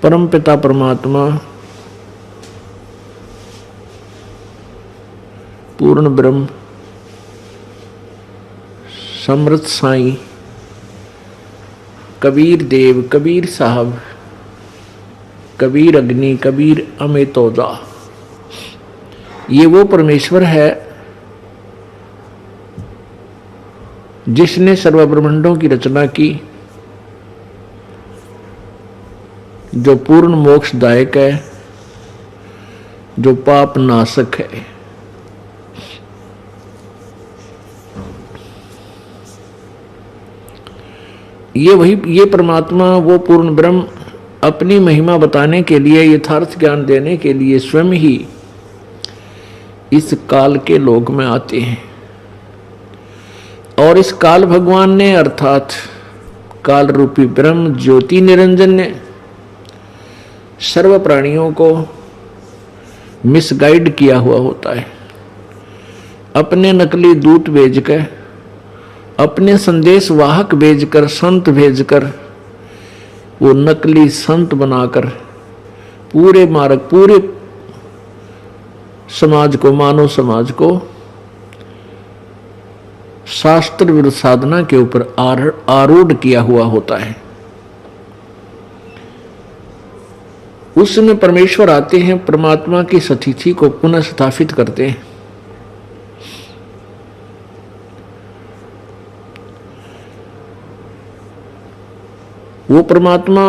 परम पिता परमात्मा पूर्ण ब्रह्म समर्थ साईं कबीर देव, कबीर साहब, कबीर अग्नि, कबीर अमितौजा, ये वो परमेश्वर है जिसने सर्व ब्रह्मांडों की रचना की, जो पूर्ण मोक्षदायक है, जो पाप नाशक है। ये परमात्मा, वो पूर्ण ब्रह्म अपनी महिमा बताने के लिए, यथार्थ ज्ञान देने के लिए स्वयं ही इस काल के लोक में आते हैं। और इस काल भगवान ने अर्थात काल रूपी ब्रह्म ज्योति निरंजन ने सर्व प्राणियों को मिसगाइड किया हुआ होता है। अपने नकली दूत भेजकर, अपने संदेश वाहक भेजकर, संत भेजकर, वो नकली संत बनाकर पूरे मार्ग, पूरे समाज को, मानव समाज को शास्त्र विरुद्ध साधना के ऊपर आरूढ़ किया हुआ होता है। उसमें परमेश्वर आते हैं, परमात्मा की सतिथि को पुनः स्थापित करते हैं। वो परमात्मा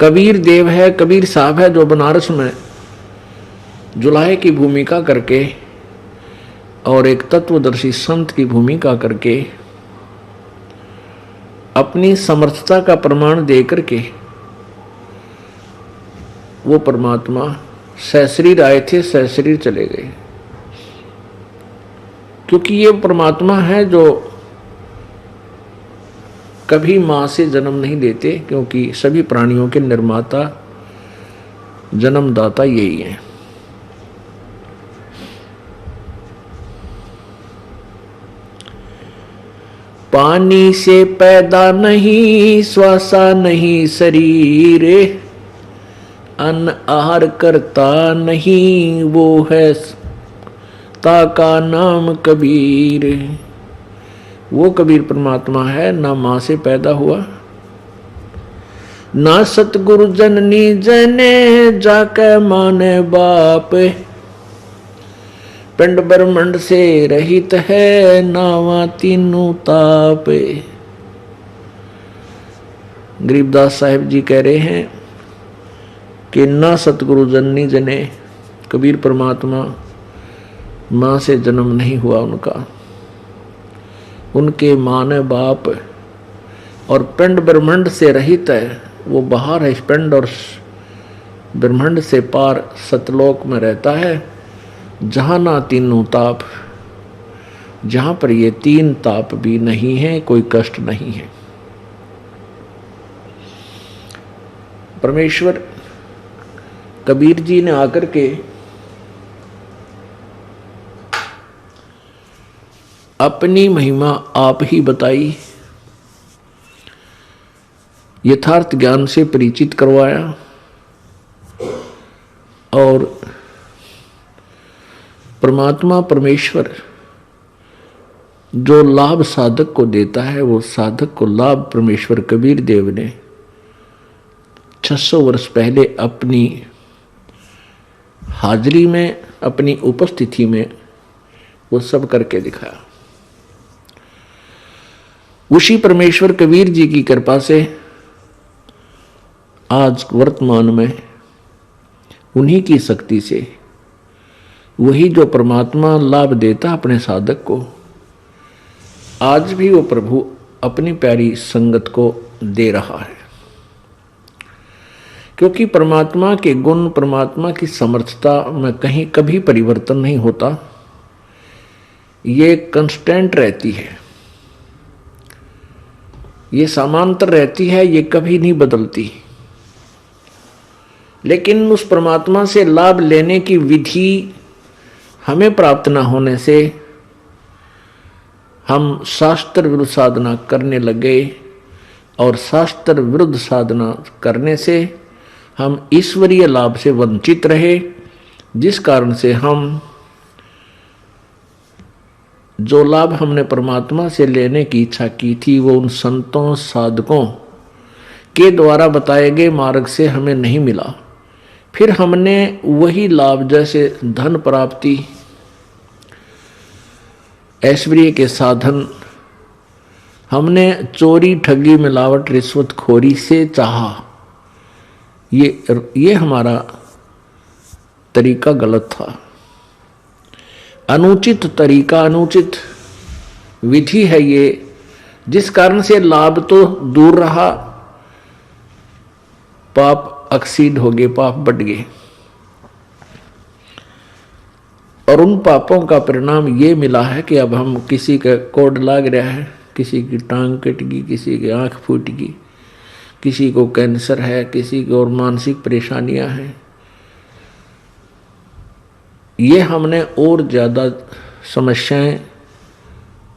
कबीर देव है, कबीर साहब है, जो बनारस में जुलाहे की भूमिका करके और एक तत्वदर्शी संत की भूमिका करके अपनी समर्थता का प्रमाण दे करके वो परमात्मा सशरीर आए थे, सशरीर चले गए। क्योंकि ये परमात्मा है जो कभी मां से जन्म नहीं लेते, क्योंकि सभी प्राणियों के निर्माता, जन्मदाता यही है। पानी से पैदा नहीं, श्वासा नहीं शरीर, अन्न आहार करता नहीं, वो है ताका नाम कबीर। वो कबीर परमात्मा है, ना मां से पैदा हुआ, ना सतगुरु जननी जने जाके माने बाप, पिंड ब्रह्मांड से रहित है, नावा तीनों ताप। गरीबदास साहिब जी कह रहे हैं कि ना सतगुरु जननी जने, कबीर परमात्मा मां से जन्म नहीं हुआ उनका, उनके मां ने बाप, और पिंड ब्रह्मांड से रहित है, वो बाहर है, पिंड और ब्रह्मांड से पार सतलोक में रहता है, जहां ना तीनों ताप, जहां पर ये तीन ताप भी नहीं है, कोई कष्ट नहीं है। परमेश्वर कबीर जी ने आकर के अपनी महिमा आप ही बताई, यथार्थ ज्ञान से परिचित करवाया, और परमात्मा परमेश्वर जो लाभ साधक को देता है, वो साधक को लाभ परमेश्वर कबीर देव ने 600 वर्ष पहले अपनी हाजिरी में, अपनी उपस्थिति में वो सब करके दिखाया। उसी परमेश्वर कबीर जी की कृपा से आज वर्तमान में, उन्हीं की शक्ति से, वही जो परमात्मा लाभ देता अपने साधक को, आज भी वो प्रभु अपनी प्यारी संगत को दे रहा है। क्योंकि परमात्मा के गुण, परमात्मा की समर्थता में कहीं कभी परिवर्तन नहीं होता, ये कंस्टेंट रहती है, ये समांतर रहती है, ये कभी नहीं बदलती। लेकिन उस परमात्मा से लाभ लेने की विधि हमें प्राप्त न होने से हम शास्त्र विरुद्ध साधना करने लगे, और शास्त्र विरुद्ध साधना करने से हम ईश्वरीय लाभ से वंचित रहे, जिस कारण से हम जो लाभ हमने परमात्मा से लेने की इच्छा की थी वो उन संतों साधकों के द्वारा बताए गए मार्ग से हमें नहीं मिला। फिर हमने वही लाभ जैसे धन प्राप्ति, ऐश्वर्य के साधन, हमने चोरी, ठगी, मिलावट, रिश्वतखोरी से चाहा। ये हमारा तरीका गलत था। अनुचित तरीका, अनुचित विधि है ये, जिस कारण से लाभ तो दूर रहा, पाप अक्सीड हो गए, पाप बढ़ गए। और उन पापों का परिणाम ये मिला है कि अब हम किसी का कोड लाग रहा है, किसी की टांग कट गई, किसी की आंख फूट गई, किसी को कैंसर है, किसी को और मानसिक परेशानियां हैं। ये हमने और ज्यादा समस्याएं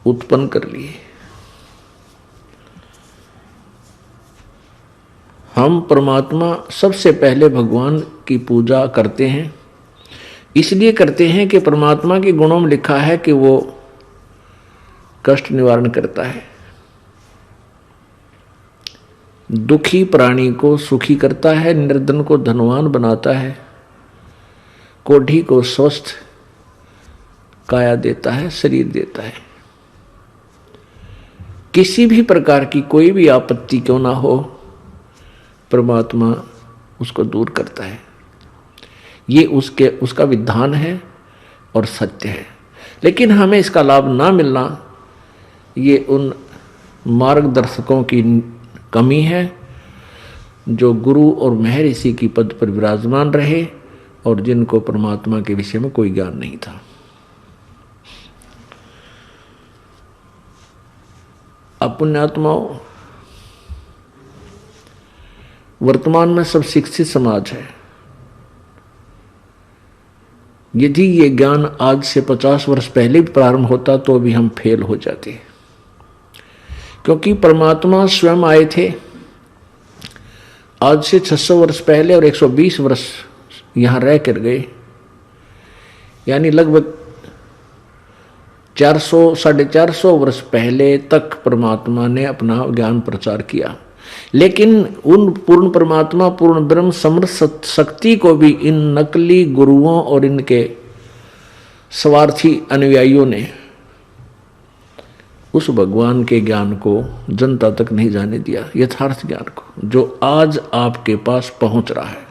उत्पन्न कर ली। हम परमात्मा सबसे पहले भगवान की पूजा करते हैं, इसलिए करते हैं कि परमात्मा के गुणों में लिखा है कि वो कष्ट निवारण करता है, दुखी प्राणी को सुखी करता है, निर्धन को धनवान बनाता है, कोढ़ी को स्वस्थ काया देता है, शरीर देता है। किसी भी प्रकार की कोई भी आपत्ति क्यों ना हो, परमात्मा उसको दूर करता है। ये उसका विधान है और सत्य है। लेकिन हमें इसका लाभ ना मिलना, ये उन मार्गदर्शकों की कमी है जो गुरु और महर्षि की पद पर विराजमान रहे और जिनको परमात्मा के विषय में कोई ज्ञान नहीं था। अब पुण्यात्माओं, वर्तमान में सब शिक्षित समाज है। यदि ये ज्ञान आज से 50 वर्ष पहले भी प्रारंभ होता तो भी हम फेल हो जाते, क्योंकि परमात्मा स्वयं आए थे आज से 600 वर्ष पहले और 120 वर्ष यहां रह कर गए, यानी लगभग 400-450 वर्ष पहले तक परमात्मा ने अपना ज्ञान प्रचार किया। लेकिन उन पूर्ण परमात्मा, पूर्ण ब्रह्म समर्थ शक्ति को भी इन नकली गुरुओं और इनके स्वार्थी अनुयायियों ने उस भगवान के ज्ञान को जनता तक नहीं जाने दिया, यथार्थ ज्ञान को जो आज आपके पास पहुंच रहा है।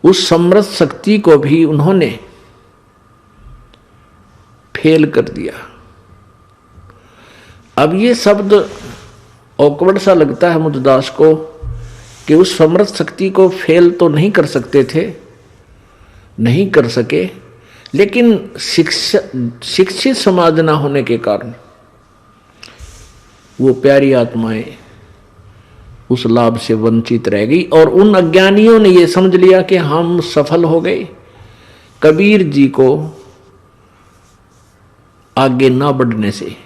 उस समर्थ शक्ति को भी उन्होंने फेल कर दिया। अब ये शब्द ऑकवर्ड सा लगता है मुझदास को कि उस समर्थ शक्ति को फेल तो नहीं कर सकते थे, नहीं कर सके, लेकिन शिक्षित समाज ना होने के कारण वो प्यारी आत्माएं उस लाभ से वंचित रह गई और उन अज्ञानियों ने ये समझ लिया कि हम सफल हो गए। कबीर जी को आगे ना बढ़ने से,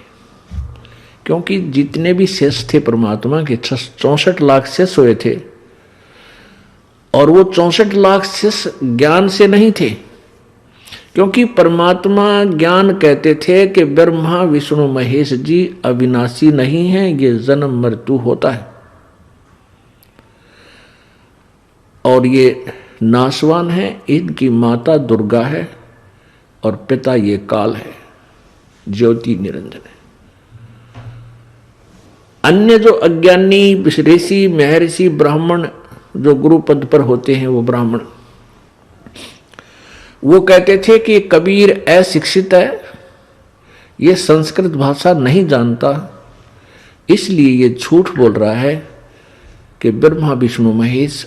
क्योंकि जितने भी शिष्य थे परमात्मा के 64 लाख शिष्य हुए थे और वो 64 लाख शिष्य ज्ञान से नहीं थे, क्योंकि परमात्मा ज्ञान कहते थे कि ब्रह्मा विष्णु महेश जी अविनाशी नहीं है, ये जन्म मृत्यु होता है और ये नाशवान है। इनकी माता दुर्गा है और पिता ये काल है, ज्योति निरंजन है। अन्य जो अज्ञानी ऋषि महर्षि ब्राह्मण जो गुरु पद पर होते हैं, वो ब्राह्मण, वो कहते थे कि कबीर अशिक्षित है, ये संस्कृत भाषा नहीं जानता, इसलिए ये झूठ बोल रहा है कि ब्रह्मा विष्णु महेश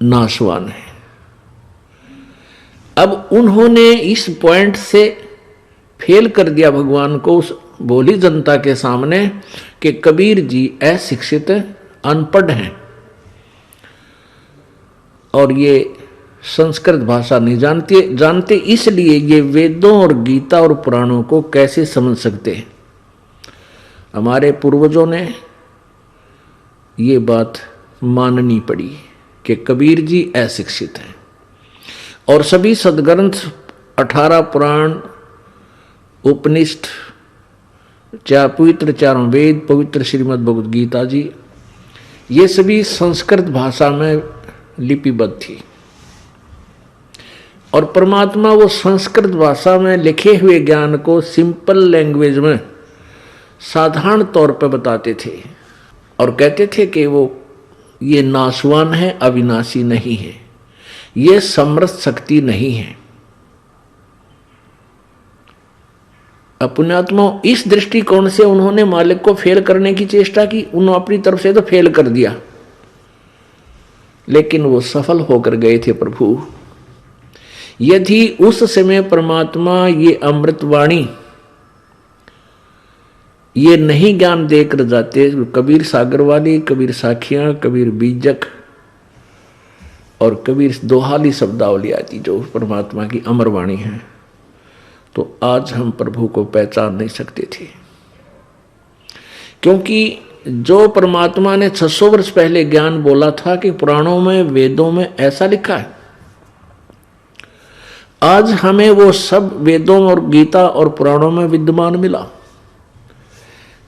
नाशवान है। अब उन्होंने इस पॉइंट से फेल कर दिया भगवान को उस भोली जनता के सामने कि कबीर जी अशिक्षित अनपढ़ हैं और ये संस्कृत भाषा नहीं जानते, इसलिए ये वेदों और गीता और पुराणों को कैसे समझ सकते हैं। हमारे पूर्वजों ने ये बात माननी पड़ी कि कबीर जी अशिक्षित हैं। और सभी सदग्रंथ 18 पुराण, उपनिषद, पवित्र चारों वेद, पवित्र श्रीमद् भगवद गीता जी, ये सभी संस्कृत भाषा में लिपिबद्ध थी। और परमात्मा वो संस्कृत भाषा में लिखे हुए ज्ञान को सिंपल लैंग्वेज में साधारण तौर पर बताते थे और कहते थे कि वो ये नाशवान है, अविनाशी नहीं है, ये समर्थ शक्ति नहीं है। पुण्यात्मा इस दृष्टिकोण से उन्होंने मालिक को फेल करने की चेष्टा की। उन्होंने अपनी तरफ से तो फेल कर दिया, लेकिन वो सफल होकर गए थे प्रभु। यदि उस समय परमात्मा ये अमृतवाणी ये नहीं ज्ञान देकर जाते, कबीर सागर वाली, कबीर साखियां, कबीर बीजक और कबीर दोहाली शब्दावली आती जो परमात्मा की अमर वाणी है, तो आज हम प्रभु को पहचान नहीं सकते थे। क्योंकि जो परमात्मा ने 600 वर्ष पहले ज्ञान बोला था कि पुराणों में, वेदों में ऐसा लिखा है, आज हमें वो सब वेदों और गीता और पुराणों में विद्यमान मिला।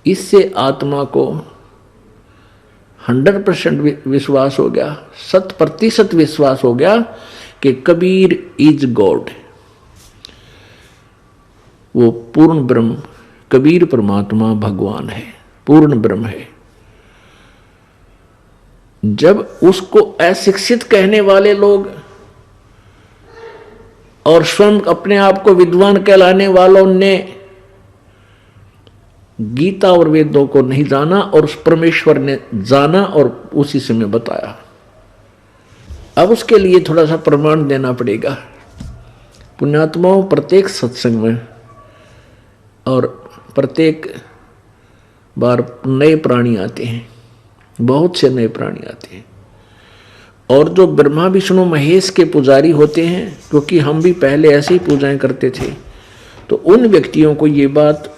इससे आत्मा को 100% विश्वास हो गया, 100% विश्वास हो गया कि कबीर इज गॉड, वो पूर्ण ब्रह्म, कबीर परमात्मा भगवान है, पूर्ण ब्रह्म है। जब उसको अशिक्षित कहने वाले लोग और स्वयं अपने आप को विद्वान कहलाने वालों ने गीता और वेदों को नहीं जाना और उस परमेश्वर ने जाना और उसी समय बताया, अब उसके लिए थोड़ा सा प्रमाण देना पड़ेगा। पुण्यात्माओं, प्रत्येक सत्संग में और प्रत्येक बार नए प्राणी आते हैं, बहुत से नए प्राणी आते हैं। और जो ब्रह्मा विष्णु महेश के पुजारी होते हैं, क्योंकि हम भी पहले ऐसे ही पूजाएं करते थे, तो उन व्यक्तियों को ये बात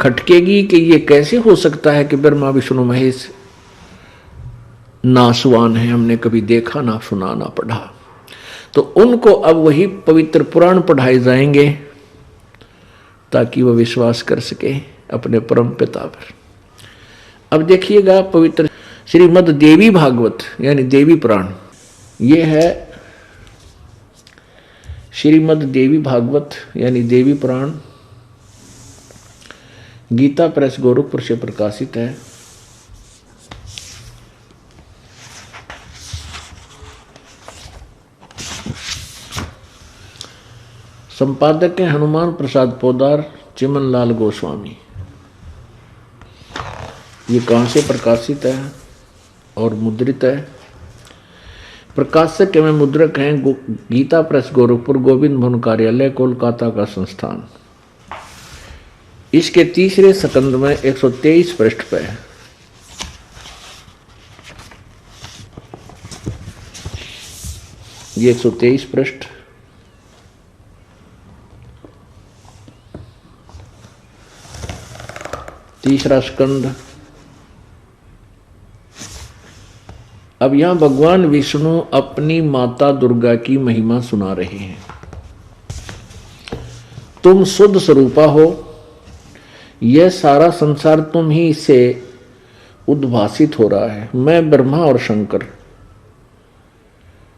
खटकेगी कि ये कैसे हो सकता है कि ब्रह्मा विष्णु महेश नाशवान है, हमने कभी देखा ना सुना ना पढ़ा। तो उनको अब वही पवित्र पुराण पढ़ाए जाएंगे ताकि वह विश्वास कर सके अपने परम पिता पर। अब देखिएगा पवित्र श्रीमद् देवी भागवत यानी देवी पुराण, ये है श्रीमद् देवी भागवत यानी देवी पुराण, गीता प्रेस गोरखपुर से प्रकाशित है। संपादक है हनुमान प्रसाद पोदार, चिमन लाल गोस्वामी। ये कहाँ से प्रकाशित है और मुद्रित है? प्रकाशक एवं मुद्रक हैं गीता प्रेस गोरखपुर, गोविंद भवन कार्यालय, कोलकाता का संस्थान। इसके तीसरे स्कंद में 123 पृष्ठ पे है। ये 123 पृष्ठ तीसरा स्कंद। अब यहां भगवान विष्णु अपनी माता दुर्गा की महिमा सुना रहे हैं। तुम शुद्ध स्वरूपा हो, यह सारा संसार तुम ही से उद्भासित हो रहा है। मैं ब्रह्मा और शंकर,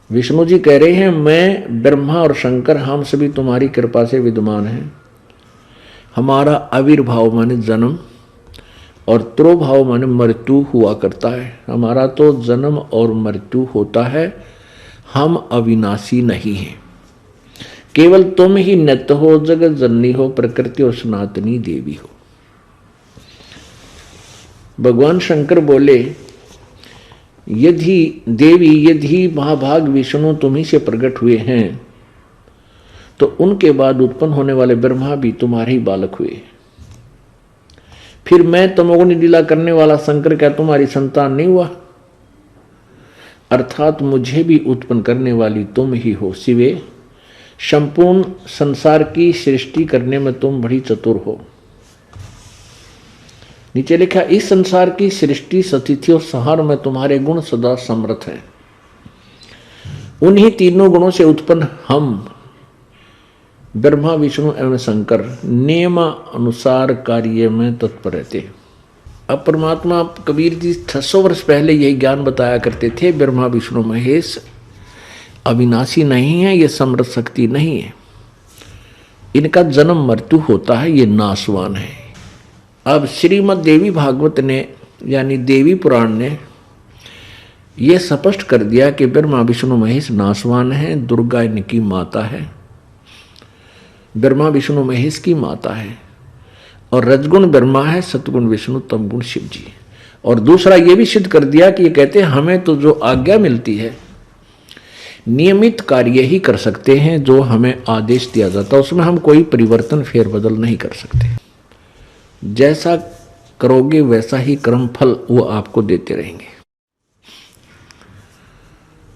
विष्णु जी कह रहे हैं, मैं ब्रह्मा और शंकर हम सभी तुम्हारी कृपा से विद्यमान हैं। हमारा आविर्भाव माने जन्म और त्रोभाव माने मृत्यु हुआ करता है। हमारा तो जन्म और मृत्यु होता है, हम अविनाशी नहीं हैं। केवल तुम ही नित्य हो, जगत जननी हो, प्रकृति और सनातनी देवी हो। भगवान शंकर बोले, यदि देवी, यदि महाभाग विष्णु तुम्ही से प्रकट हुए हैं, तो उनके बाद उत्पन्न होने वाले ब्रह्मा भी तुम्हारे ही बालक हुए। फिर मैं तमोगुणी लीला करने वाला शंकर क्या तुम्हारी संतान नहीं हुआ? अर्थात मुझे भी उत्पन्न करने वाली तुम ही हो। शिवे, संपूर्ण संसार की सृष्टि करने में तुम बड़ी चतुर हो। नीचे लिखा, इस संसार की सृष्टि स्थिति और संहार में तुम्हारे गुण सदा समर्थ हैं। उन्हीं तीनों गुणों से उत्पन्न हम ब्रह्मा विष्णु एवं शंकर नियम अनुसार कार्य में तत्पर रहते हैं। अब परमात्मा कबीर जी 600 वर्ष पहले यही ज्ञान बताया करते थे, ब्रह्मा विष्णु महेश अविनाशी नहीं है, ये समर्थ शक्ति नहीं है, इनका जन्म मृत्यु होता है, ये नाशवान है। अब श्रीमद् देवी भागवत ने यानी देवी पुराण ने यह स्पष्ट कर दिया कि ब्रह्मा विष्णु महेश नाशवान है, दुर्गा इनकी माता है, ब्रह्मा विष्णु महेश की माता है, और रजगुण ब्रह्मा है, सतगुण विष्णु, तमगुण शिव जी। और दूसरा ये भी सिद्ध कर दिया कि ये कहते हैं हमें तो जो आज्ञा मिलती है नियमित कार्य ही कर सकते हैं, जो हमें आदेश दिया जाता है उसमें हम कोई परिवर्तन फेरबदल नहीं कर सकते। जैसा करोगे वैसा ही कर्म फल वो आपको देते रहेंगे।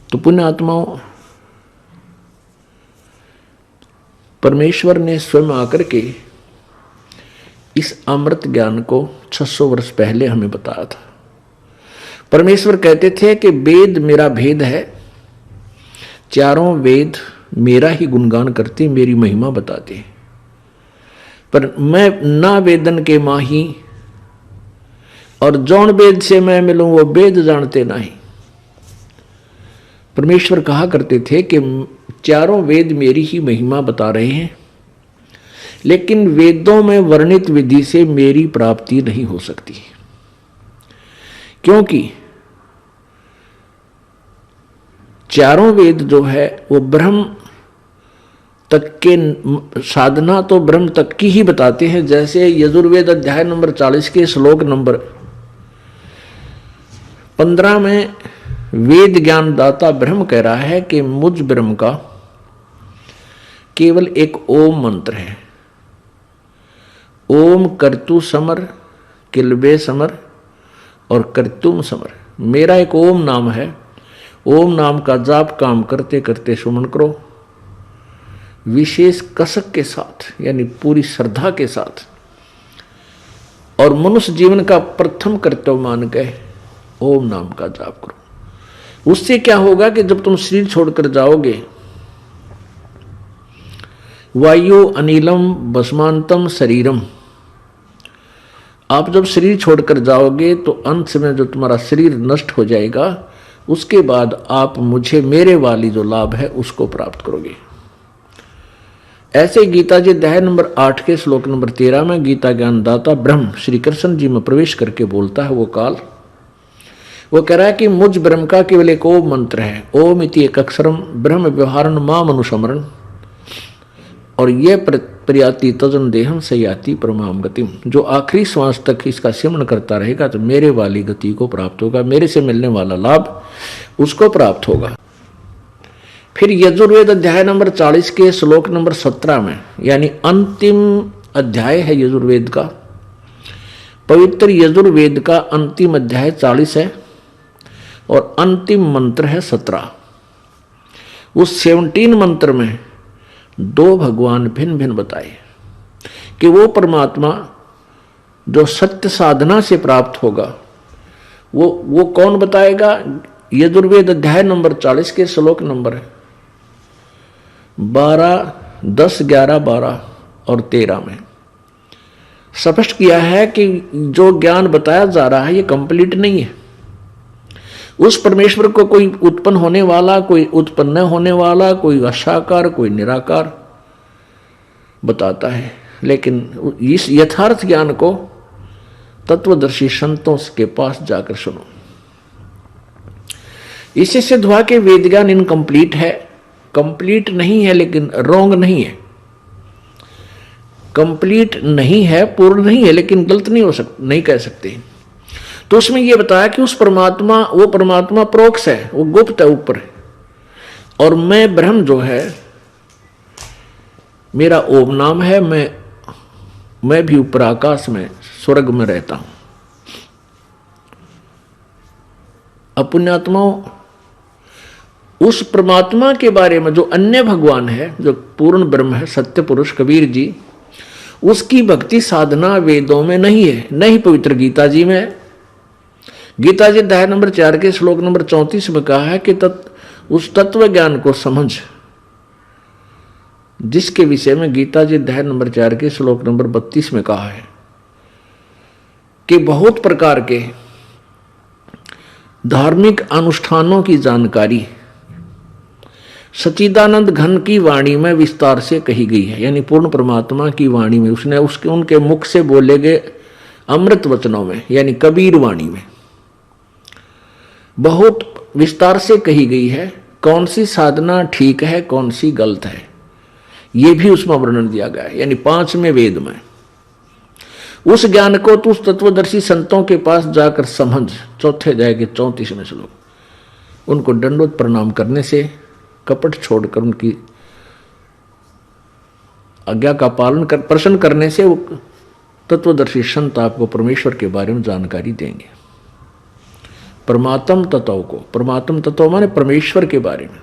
तो पुण्य आत्माओं, परमेश्वर ने स्वयं आकर के इस अमृत ज्ञान को 600 वर्ष पहले हमें बताया था। परमेश्वर कहते थे कि वेद मेरा भेद है, चारों वेद मेरा ही गुणगान करते, मेरी महिमा बताते, पर मैं ना वेदन के माही, और जौन वेद से मैं मिलूं वो वेद जानते नहीं। परमेश्वर कहा करते थे कि चारों वेद मेरी ही महिमा बता रहे हैं, लेकिन वेदों में वर्णित विधि से मेरी प्राप्ति नहीं हो सकती, क्योंकि चारों वेद जो है वो ब्रह्म तक के साधना तो ब्रह्म तक की ही बताते हैं। जैसे यजुर्वेद अध्याय नंबर 40 के श्लोक नंबर 15 में वेद ज्ञान दाता ब्रह्म कह रहा है कि मुझ ब्रह्म का केवल एक ओम मंत्र है, ओम कर्तु समर किलबे समर और कर्तुम समर, मेरा एक ओम नाम है, ओम नाम का जाप काम करते करते सुमन करो, विशेष कसक के साथ यानी पूरी श्रद्धा के साथ, और मनुष्य जीवन का प्रथम कर्तव्य मान के ओम नाम का जाप करो। उससे क्या होगा कि जब तुम शरीर छोड़कर जाओगे, वायु अनिलम भस्मांतम शरीरम, आप जब शरीर छोड़कर जाओगे तो अंत में जो तुम्हारा शरीर नष्ट हो जाएगा, उसके बाद आप मुझे मेरे वाली जो लाभ है उसको प्राप्त करोगे। ऐसे गीता जी अध्याय नंबर 8 के श्लोक नंबर 13 में गीता ज्ञान दाता ब्रह्म श्री कृष्ण जी में प्रवेश करके बोलता है वो काल, वो कह रहा है कि मुझ ब्रह्म का केवल एक ओम मंत्र है, ओम इति एक अक्षरम ब्रह्म व्यवहारण माम अनुसमरण, और ये प्रयाति तजन देहम से याति परमाम गतिम, जो आखिरी श्वास तक इसका सिमरण करता रहेगा तो मेरे वाली गति को प्राप्त होगा, मेरे से मिलने वाला लाभ उसको प्राप्त होगा। फिर यजुर्वेद अध्याय नंबर 40 के श्लोक नंबर 17 में, यानी अंतिम अध्याय है यजुर्वेद का, पवित्र यजुर्वेद का अंतिम अध्याय 40 है और अंतिम मंत्र है 17। उस 17 मंत्र में 2 भगवान भिन्न भिन्न बताए कि वो परमात्मा जो सत्य साधना से प्राप्त होगा वो कौन बताएगा। यजुर्वेद अध्याय नंबर 40 के श्लोक नंबर 12, 10, 11, 12 और 13 में स्पष्ट किया है कि जो ज्ञान बताया जा रहा है ये कंप्लीट नहीं है। उस परमेश्वर को कोई उत्पन्न होने वाला, कोई उत्पन्न होने वाला, कोई असाकार, कोई निराकार बताता है, लेकिन इस यथार्थ ज्ञान को तत्वदर्शी संतों के पास जाकर सुनो। इससे सिद्ध हुआ कि वेद ज्ञान इनकम्प्लीट है, कंप्लीट नहीं है लेकिन रॉन्ग नहीं है, कंप्लीट नहीं है, पूर्ण नहीं है लेकिन गलत नहीं हो सकता, नहीं कह सकते। तो उसमें यह बताया कि उस परमात्मा, वो परमात्मा प्रोक्ष है, वो गुप्त है ऊपर, और मैं ब्रह्म जो है मेरा ओम नाम है, मैं भी ऊपर आकाश में स्वर्ग में रहता हूं। अब पुण्यात्माओं, उस परमात्मा के बारे में जो अन्य भगवान है, जो पूर्ण ब्रह्म है, सत्य पुरुष कबीर जी, उसकी भक्ति साधना वेदों में नहीं है, नहीं पवित्र गीता जी में है। गीता जी अध्याय नंबर 4 के श्लोक नंबर 34 में कहा है कि उस तत्व ज्ञान को समझ, जिसके विषय में गीता जी अध्याय नंबर 4 के श्लोक नंबर 32 में कहा है कि बहुत प्रकार के धार्मिक अनुष्ठानों की जानकारी सच्चिदानंद घन की वाणी में विस्तार से कही गई है, यानी पूर्ण परमात्मा की वाणी में, उसने उनके मुख से बोले गए अमृत वचनों में, यानी कबीर वाणी में बहुत विस्तार से कही गई है कौन सी साधना ठीक है, कौन सी गलत है, यह भी उसमें वर्णन दिया गया है। यानी 5वें वेद में उस ज्ञान को तो उस तत्वदर्शी संतों के पास जाकर समझ, चौथे अध्याय के 34वें श्लोक, उनको दंडवत प्रणाम करने से, कपट छोड़कर उनकी आज्ञा का पालन कर प्रसन्न करने से वो तत्वदर्शी संत आपको परमेश्वर के बारे में जानकारी देंगे। परमात्म तत्व को, परमात्म तत्व माने परमेश्वर के बारे में।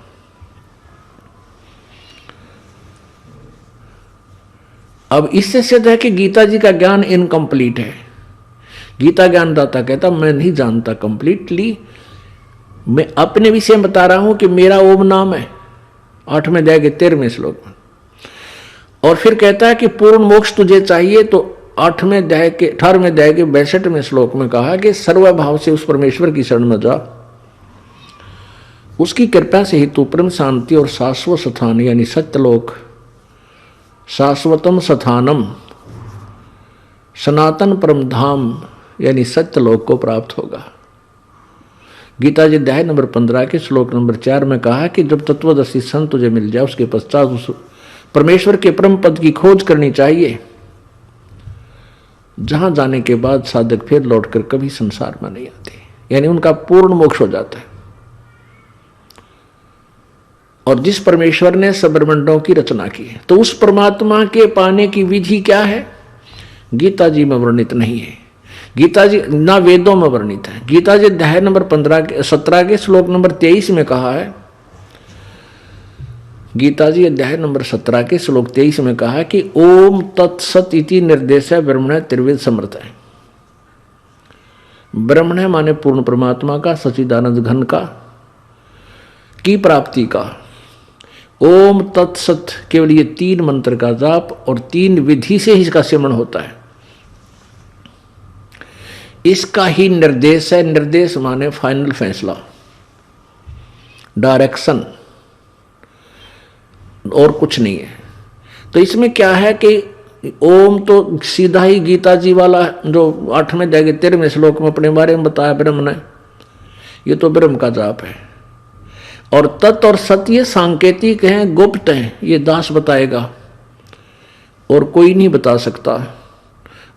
अब इससे सिद्ध है कि गीता जी का ज्ञान इनकम्प्लीट है। गीता ज्ञानदाता कहता मैं नहीं जानता कंप्लीटली, मैं अपने विषय में बता रहा हूं कि मेरा ओम नाम है, 8वें अध्याय के 13वें श्लोक में। और फिर कहता है कि पूर्ण मोक्ष तुझे चाहिए, तो 8वें अध्याय के 18वें अध्याय के 62वें श्लोक में कहा कि सर्वभाव से उस परमेश्वर की शरण में जा, उसकी कृपा से ही तू परम शांति और शाश्वत स्थान यानी सत्यलोक, शाश्वतम स्थानम, सनातन परम धाम यानी सत्यलोक को प्राप्त होगा। गीता जी अध्याय नंबर 15 के श्लोक नंबर 4 में कहा कि जब तत्वदर्शी संत तुझे मिल जाए उसके पश्चात उस परमेश्वर के परम पद की खोज करनी चाहिए, जहां जाने के बाद साधक फिर लौटकर कभी संसार में नहीं आते, यानी उनका पूर्ण मोक्ष हो जाता है। और जिस परमेश्वर ने सब ब्रह्मांडों की रचना की है, तो उस परमात्मा के पाने की विधि क्या है गीता जी में वर्णित नहीं है, गीता जी ना वेदों में वर्णित है। गीता जी अध्याय नंबर 17 के श्लोक नंबर 23 में कहा है, गीता जी अध्याय नंबर 17 के श्लोक 23 में कहा कि ओम तत्सत इति निर्देश ब्रह्मण त्रिवेद समर्थ है। ब्रह्मण माने पूर्ण परमात्मा का, सच्चिदानंद घन का की प्राप्ति का। ओम तत्सत केवल ये 3 मंत्र का जाप और 3 विधि से ही इसका सेवन होता है, इसका ही निर्देश है। निर्देश माने फाइनल फैसला, डायरेक्शन, और कुछ नहीं है। तो इसमें क्या है कि ओम तो सीधा ही गीता जी वाला जो 8वें अध्याय के 13वें श्लोक में अपने बारे में बताया ब्रह्म ने, ये तो ब्रह्म का जाप है। और तत् और सत्य ये सांकेतिक हैं, गुप्त हैं, ये दास बताएगा और कोई नहीं बता सकता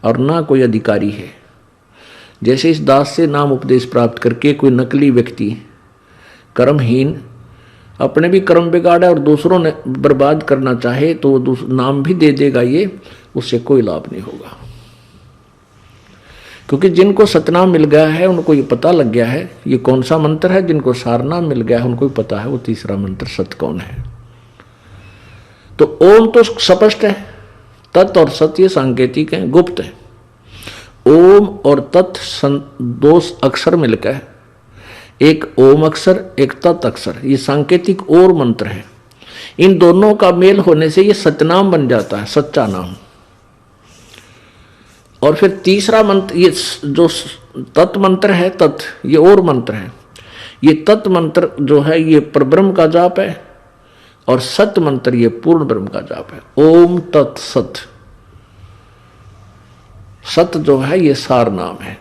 और ना कोई अधिकारी है। जैसे इस दास से नाम उपदेश प्राप्त करके कोई नकली व्यक्ति कर्महीन अपने भी कर्म बिगाड़ा और दूसरों ने बर्बाद करना चाहे तो वो नाम भी दे देगा, ये उससे कोई लाभ नहीं होगा। क्योंकि जिनको सतनाम मिल गया है उनको ये पता लग गया है ये कौन सा मंत्र है, जिनको सारनाम मिल गया है उनको भी पता है वो तीसरा मंत्र सत कौन है। तो ओम तो स्पष्ट है, तत् और सत्य सांकेतिक है, गुप्त है। ओम और तत् 2 अक्षर मिलकर, एक ओम अक्षर एक तत् अक्षर, ये सांकेतिक और मंत्र है। इन दोनों का मेल होने से ये सतनाम बन जाता है, सच्चा नाम। और फिर तीसरा मंत्र ये जो तत् मंत्र है, तत् ये और मंत्र है। ये तत् मंत्र जो है ये परब्रह्म का जाप है और सत मंत्र ये पूर्ण ब्रह्म का जाप है। ओम तत् सत, सत जो है ये सार नाम है।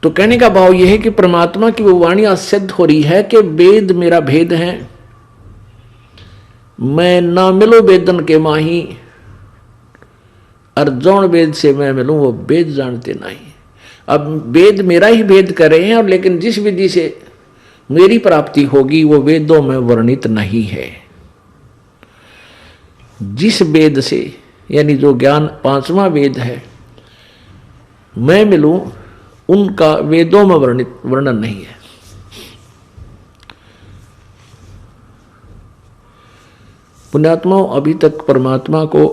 तो कहने का भाव यह है कि परमात्मा की वो वाणी सिद्ध हो रही है कि वेद मेरा भेद है, मैं ना मिलो वेदन के माही, और जौन वेद से मैं मिलूं वो वेद जानते नहीं। अब वेद मेरा ही भेद कर रहे हैं और लेकिन जिस विधि से मेरी प्राप्ति होगी वो वेदों में वर्णित नहीं है। जिस वेद से यानी जो ज्ञान 5वां वेद है मैं मिलूं उनका वेदों में वर्णन नहीं है। पुण्यात्माओं, अभी तक परमात्मा को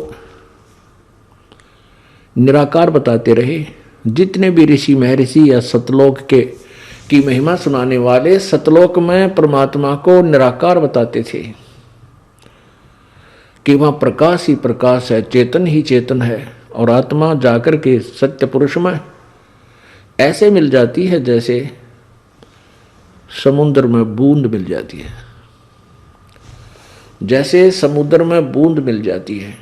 निराकार बताते रहे। जितने भी ऋषि महर्षि या सतलोक की महिमा सुनाने वाले सतलोक में परमात्मा को निराकार बताते थे कि वहां प्रकाश ही प्रकाश है, चेतन ही चेतन है, और आत्मा जाकर के सत्य पुरुष में ऐसे मिल जाती है जैसे समुद्र में बूंद मिल जाती है, जैसे समुद्र में बूंद मिल जाती है।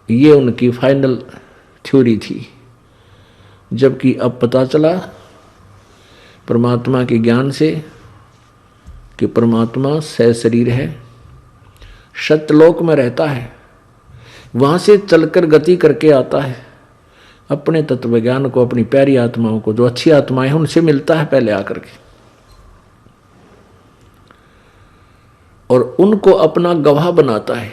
ये उनकी फाइनल थ्योरी थी। जबकि अब पता चला परमात्मा के ज्ञान से कि परमात्मा सशरीर है, सत्यलोक में रहता है, वहां से चलकर गति करके आता है, अपने तत्व ज्ञान को, अपनी प्यारी आत्माओं को, जो अच्छी आत्माएं हैं, उनसे मिलता है पहले आकर के, और उनको अपना गवाह बनाता है।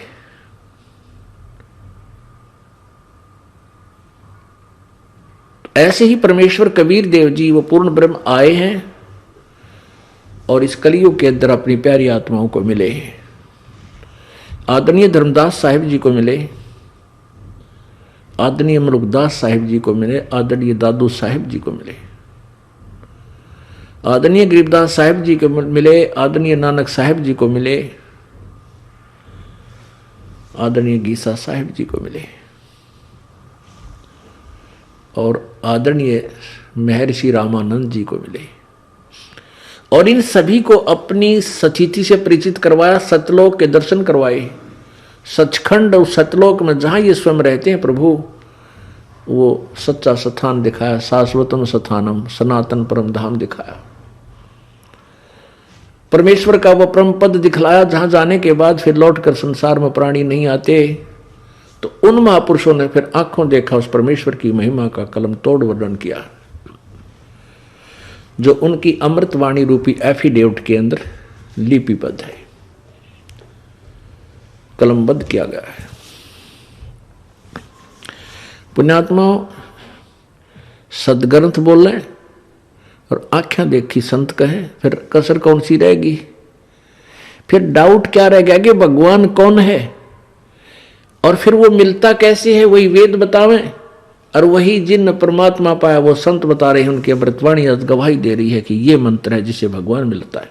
ऐसे ही परमेश्वर कबीर देव जी वो पूर्ण ब्रह्म आए हैं और इस कलयुग के अंदर अपनी प्यारी आत्माओं को मिले हैं। आदरणीय धर्मदास साहिब जी को मिले, आदरणीय मलुकदास साहिब जी को मिले, आदरणीय दादू साहिब जी को मिले, आदरणीय गरीबदास साहिब जी को मिले, आदरणीय नानक साहिब जी को मिले, आदरणीय गीसा साहिब जी को मिले, और आदरणीय महर्षि रामानंद जी को मिले। और इन सभी को अपनी सतीथि से परिचित करवाया, सतलोक के दर्शन करवाए। सचखंड और सतलोक में जहां ये स्वयं रहते हैं प्रभु, वो सच्चा स्थान दिखाया, शाश्वतम स्थानम, सनातन परम धाम दिखाया। परमेश्वर का वो परम पद दिखलाया जहां जाने के बाद फिर लौटकर संसार में प्राणी नहीं आते। तो उन महापुरुषों ने फिर आंखों देखा उस परमेश्वर की महिमा का कलम तोड़ वर्णन किया, जो उनकी अमृतवाणी रूपी एफिडेविट के अंदर लिपिबद्ध है, कलमबद्ध किया गया है। पुण्यात्मा सदग्रंथ बोले और आंखें देखी संत कहे, फिर कसर कौन सी रहेगी? फिर डाउट क्या रह गया कि भगवान कौन है, और फिर वो मिलता कैसे है? वही वेद बतावें, और वही जिन परमात्मा पाया वो संत बता रहे हैं, उनकी अमृतवाणी गवाही दे रही है कि ये मंत्र है जिसे भगवान मिलता है।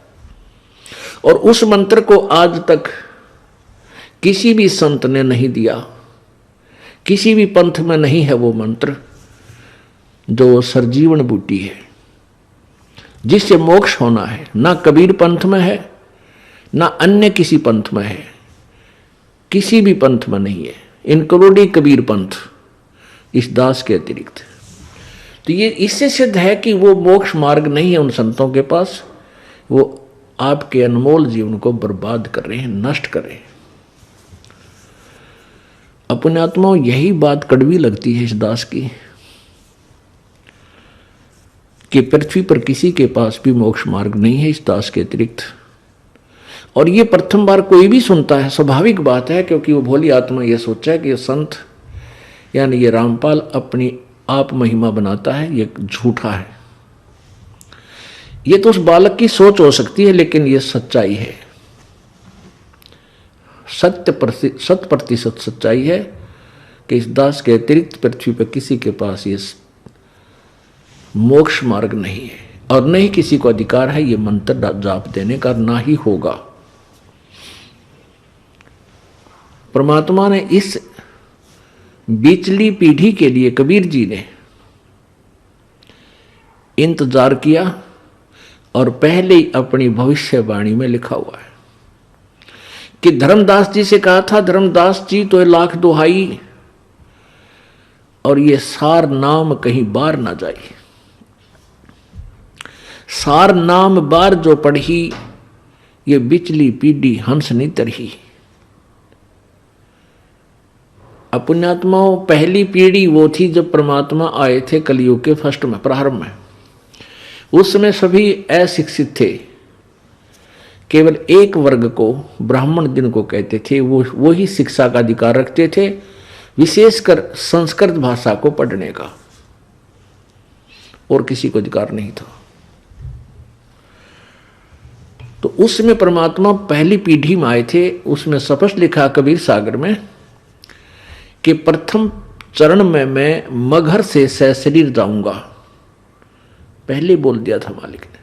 और उस मंत्र को आज तक किसी भी संत ने नहीं दिया, किसी भी पंथ में नहीं है वो मंत्र, जो सरजीवन बूटी है, जिससे मोक्ष होना है। ना कबीर पंथ में है, ना अन्य किसी पंथ में है, किसी भी पंथ में नहीं है, इंक्लूडिंग कबीर पंथ, इस दास के अतिरिक्त। तो ये इससे सिद्ध है कि वो मोक्ष मार्ग नहीं है उन संतों के पास। वो आपके अनमोल जीवन को बर्बाद कर रहे हैं, नष्ट कर रहे हैं। अपने आत्माओं, यही बात कड़वी लगती है इस दास की कि पृथ्वी पर किसी के पास भी मोक्ष मार्ग नहीं है इस दास के अतिरिक्त। और ये प्रथम बार कोई भी सुनता है, स्वाभाविक बात है, क्योंकि वो भोली आत्मा ये सोचा है कि ये संत यानी ये रामपाल अपनी आप महिमा बनाता है, ये झूठा है। ये तो उस बालक की सोच हो सकती है, लेकिन ये सच्चाई है, 100% सच्चाई है कि इस दास के अतिरिक्त पृथ्वी पर किसी के पास ये मोक्ष मार्ग नहीं है, और न ही किसी को अधिकार है ये मंत्र जाप देने का, ना ही होगा। परमात्मा ने इस बीचली पीढ़ी के लिए कबीर जी ने इंतजार किया, और पहले ही अपनी भविष्यवाणी में लिखा हुआ है कि धर्मदास जी से कहा था, धर्मदास जी तो लाख दुहाई, और ये सार नाम कहीं बार ना जाए। सार नाम बार जो पढ़ी, ये बिचली पीढ़ी हंस नहीं तरही। पुण्यात्माओं, पहली पीढ़ी वो थी जब परमात्मा आए थे कलयुग के फर्स्ट में, प्रारंभ में। उस समय सभी अशिक्षित थे, केवल एक वर्ग को, ब्राह्मण जिनको कहते थे, वो ही शिक्षा का अधिकार रखते थे, विशेषकर संस्कृत भाषा को पढ़ने का, और किसी को अधिकार नहीं था। तो उसमें परमात्मा पहली पीढ़ी में आए थे। उसमें स्पष्ट लिखा कबीर सागर में कि प्रथम चरण में मैं मगर से सशरीर जाऊंगा, पहले बोल दिया था मालिक ने।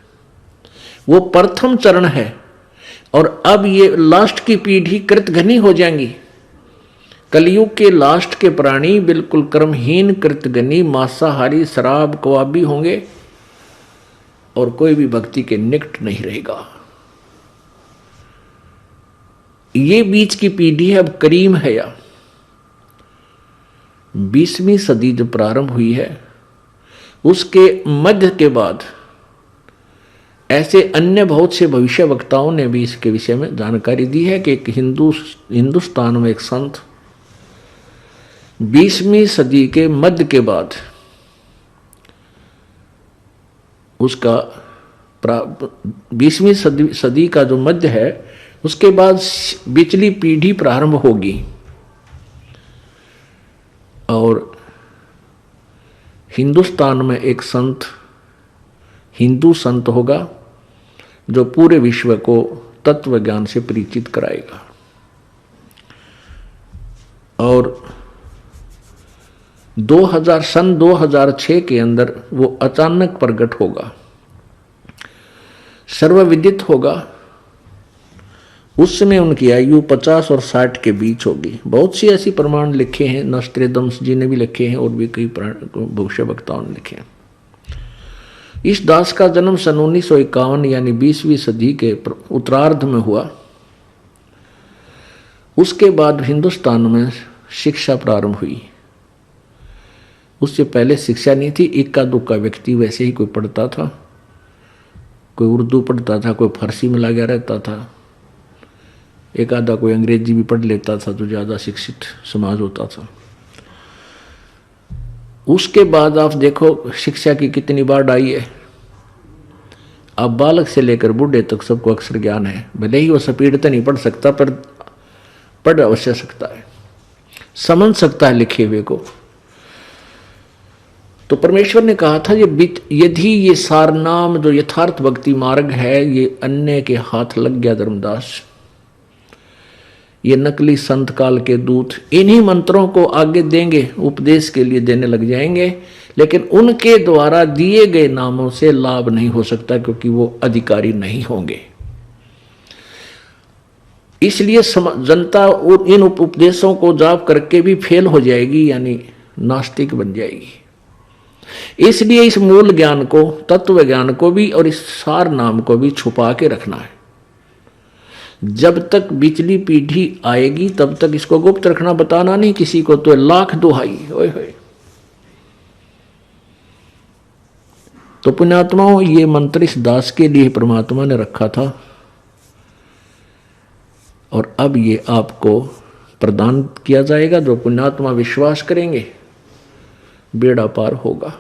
वो प्रथम चरण है और अब ये लास्ट की पीढ़ी कृतघ्नी हो जाएंगी। कलयुग के लास्ट के प्राणी बिल्कुल कर्महीन, कृतघ्नी, मांसाहारी, शराब कवाबी होंगे और कोई भी भक्ति के निकट नहीं रहेगा। ये बीच की पीढ़ी है। अब करीम है या 20वीं सदी जो प्रारंभ हुई है, उसके मध्य के बाद ऐसे अन्य बहुत से भविष्य वक्ताओं ने भी इसके विषय में जानकारी दी है कि एक हिंदुस्तान में एक संत 20वीं सदी के मध्य के बाद उसका 20वीं सदी का जो मध्य है उसके बाद बिचली पीढ़ी प्रारंभ होगी और हिंदुस्तान में एक संत, हिंदू संत होगा जो पूरे विश्व को तत्व ज्ञान से परिचित कराएगा। और 2006 के अंदर वो अचानक प्रकट होगा, सर्वविदित होगा। उस समय उनकी आयु 50 और 60 के बीच होगी। बहुत सी ऐसी प्रमाण लिखे हैं, नोस्ट्रेडमस जी ने भी लिखे हैं और भी कई भविष्य वक्ताओं ने लिखे हैं। इस दास का जन्म सन 1951 यानी 20वीं सदी के उत्तरार्ध में हुआ। उसके बाद हिंदुस्तान में शिक्षा प्रारंभ हुई। उससे पहले शिक्षा नहीं थी। इक्का दुक्का व्यक्ति वैसे ही कोई पढ़ता था, कोई उर्दू पढ़ता था, कोई फारसी में लगा रहता था, एक आधा कोई अंग्रेजी भी पढ़ लेता था, तो ज़्यादा शिक्षित समाज होता था। उसके बाद आप देखो शिक्षा की कितनी बाढ़ आई है। अब बालक से लेकर बूढ़े तक सबको अक्षर ज्ञान है। भले ही वो स्पीड तो नहीं पढ़ सकता पर पढ़ अवश्य सकता है, समझ सकता है लिखे हुए को। तो परमेश्वर ने कहा था यदि ये सारनाम जो यथार्थ भक्ति मार्ग है ये अन्य के हाथ लग गया धर्मदास, ये नकली संत काल के दूत इन्हीं मंत्रों को आगे देंगे, उपदेश के लिए देने लग जाएंगे, लेकिन उनके द्वारा दिए गए नामों से लाभ नहीं हो सकता क्योंकि वो अधिकारी नहीं होंगे। इसलिए जनता इन उपदेशों को जाप करके भी फेल हो जाएगी, यानी नास्तिक बन जाएगी। इसलिए इस मूल ज्ञान को, तत्व ज्ञान को भी और इस सार नाम को भी छुपा के रखना है। जब तक बिचली पीढ़ी आएगी तब तक इसको गुप्त रखना, बताना नहीं किसी को, तो लाख दुहाई। ओए होए। तो पुण्यात्माओं, ये मंत्र इस दास के लिए परमात्मा ने रखा था और अब ये आपको प्रदान किया जाएगा। जो पुण्यात्मा विश्वास करेंगे बेड़ा पार होगा,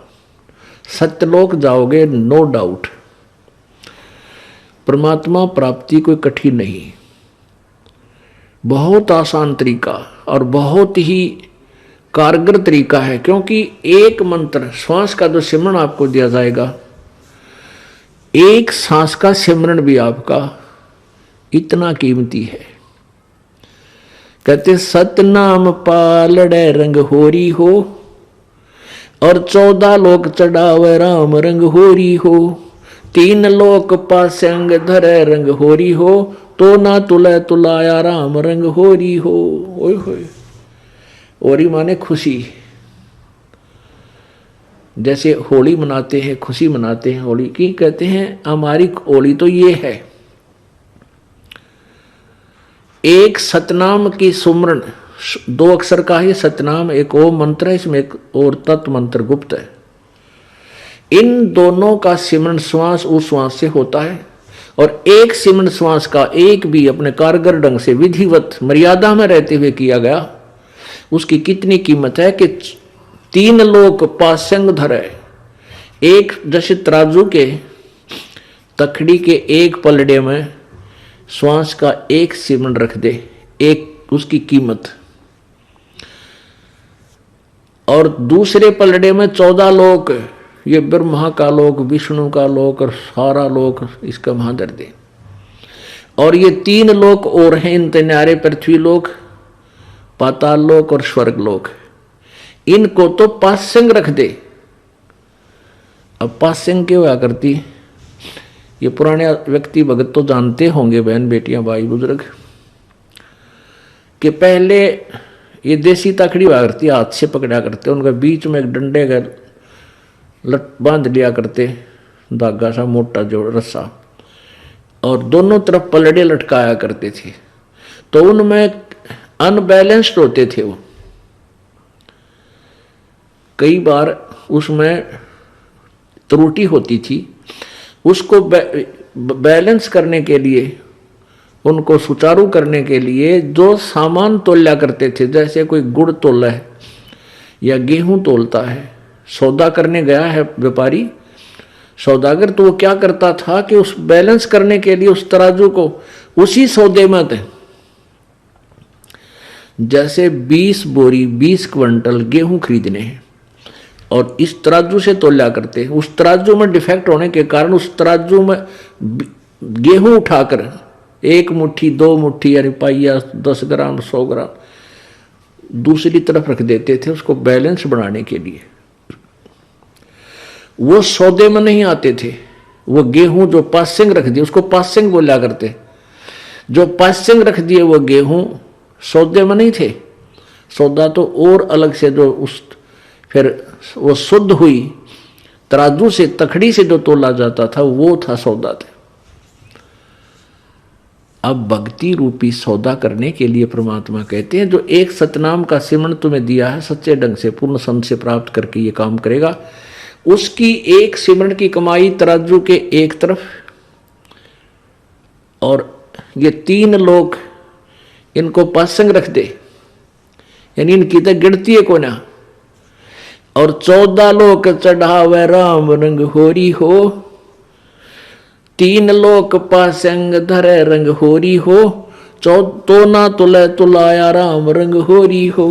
सत्यलोक जाओगे, नो डाउट। परमात्मा प्राप्ति कोई कठिन नहीं, बहुत आसान तरीका और बहुत ही कारगर तरीका है। क्योंकि एक मंत्र, श्वास का जो सिमरन आपको दिया जाएगा, एक सांस का सिमरन भी आपका इतना कीमती है। कहते सतनाम पालड़े रंग होरी हो और 14 लोक चढ़ावे राम रंग होरी हो, 3 लोक पासंग धरे रंग होरी हो, तो ना तुले तुलाया राम रंग होरी हो। ओए होए। होरी माने खुशी। जैसे होली मनाते हैं, खुशी मनाते हैं, होली की कहते हैं हमारी होली तो ये है। एक सतनाम की सुमरन, 2 अक्षर का ही सतनाम, एक ओम मंत्र है, इसमें एक और तत्व मंत्र गुप्त है। इन दोनों का सिमरन श्वास उस श्वास से होता है और एक सिमरन श्वास का एक भी अपने कारगर ढंग से विधिवत मर्यादा में रहते हुए किया गया, उसकी कितनी कीमत है कि 3 लोक पासंग धरे। एक जैसे तराजू के तखड़ी के एक पलड़े में श्वास का एक सिमरन रख दे, एक उसकी कीमत, और दूसरे पलड़े में 14 लोक, ये ब्रह्मा का लोक, विष्णु का लोक और सारा लोक इसका महादर दे। और ये 3 लोक और हैं इन न्यारे, पृथ्वी लोक, पाताल लोक और स्वर्ग लोक। इनको तो पासंग रख दे। अब पासंग क्यों हुआ करती, ये पुराने व्यक्ति भगत तो जानते होंगे, बहन बेटियां भाई बुजुर्ग, कि पहले ये देसी तकड़ी हुआ करती, हाथ से पकड़ा करते, उनके बीच में एक डंडे का लट बांध लिया करते, धागा सा मोटा जो रस्सा, और दोनों तरफ पलड़े लटकाया करते थे। तो उनमें अनबैलेंस्ड होते थे वो, कई बार उसमें त्रुटि होती थी। उसको बैलेंस करने के लिए, उनको सुचारू करने के लिए जो सामान तोला करते थे, जैसे कोई गुड़ तोला है या गेहूं तोलता है, सौदा करने गया है व्यापारी सौदागर, तो वो क्या करता था कि उस बैलेंस करने के लिए उस तराजू को उसी सौदे में थे, जैसे 20 बोरी 20 क्विंटल गेहूं खरीदने हैं और इस तराजू से तोला करते। उस तराजू में डिफेक्ट होने के कारण उस तराजू में गेहूं उठाकर 1 मुट्ठी 2 मुट्ठी यानी पाइया 10 ग्राम 100 ग्राम दूसरी तरफ रख देते थे, उसको बैलेंस बनाने के लिए। वो सौदे में नहीं आते थे। वो गेहूं जो पासिंग रख दिए उसको पासिंग बोला करते, जो पासिंग रख दिए वो गेहूं सौदे में नहीं थे। सौदा तो और अलग से जो उस फिर वो शुद्ध हुई तराजू से, तखड़ी से जो तोला जाता था वो था सौदा थे। अब भक्ति रूपी सौदा करने के लिए परमात्मा कहते हैं, जो एक सतनाम का सिमरण तुम्हें दिया है, सच्चे ढंग से पूर्ण संत से प्राप्त करके ये काम करेगा, उसकी एक सिमरण की कमाई तराजू के एक तरफ, और ये 3 लोग इनको पासंग रख दे, यानी इनकी तो गिनती है को ना, और 14 लोग चढ़ावे राम रंग होरी हो, 3 लोक पासंग धरे रंग होरी हो, तो ना तुले तुलाया राम रंग होरी हो।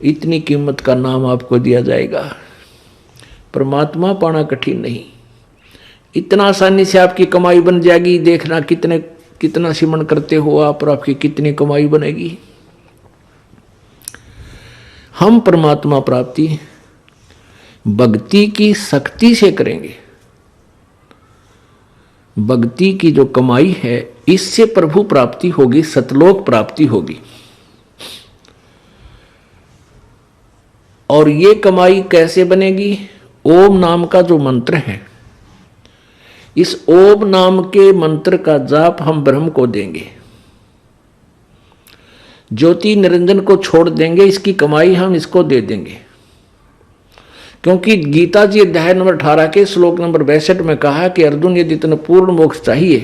इतनी कीमत का नाम आपको दिया जाएगा। परमात्मा पाना कठिन नहीं, इतना आसानी से आपकी कमाई बन जाएगी। देखना कितना सिमरण करते हो आप और आपकी कितनी कमाई बनेगी। हम परमात्मा प्राप्ति भक्ति की शक्ति से करेंगे। भक्ति की जो कमाई है इससे प्रभु प्राप्ति होगी, सतलोक प्राप्ति होगी। और ये कमाई कैसे बनेगी? ओम नाम का जो मंत्र है, इस ओम नाम के मंत्र का जाप हम ब्रह्म को देंगे, ज्योति निरंजन को छोड़ देंगे, इसकी कमाई हम इसको दे देंगे। क्योंकि गीता जी अध्याय नंबर 18 के श्लोक नंबर 62 में कहा कि अर्जुन यदि तुमने पूर्ण मोक्ष चाहिए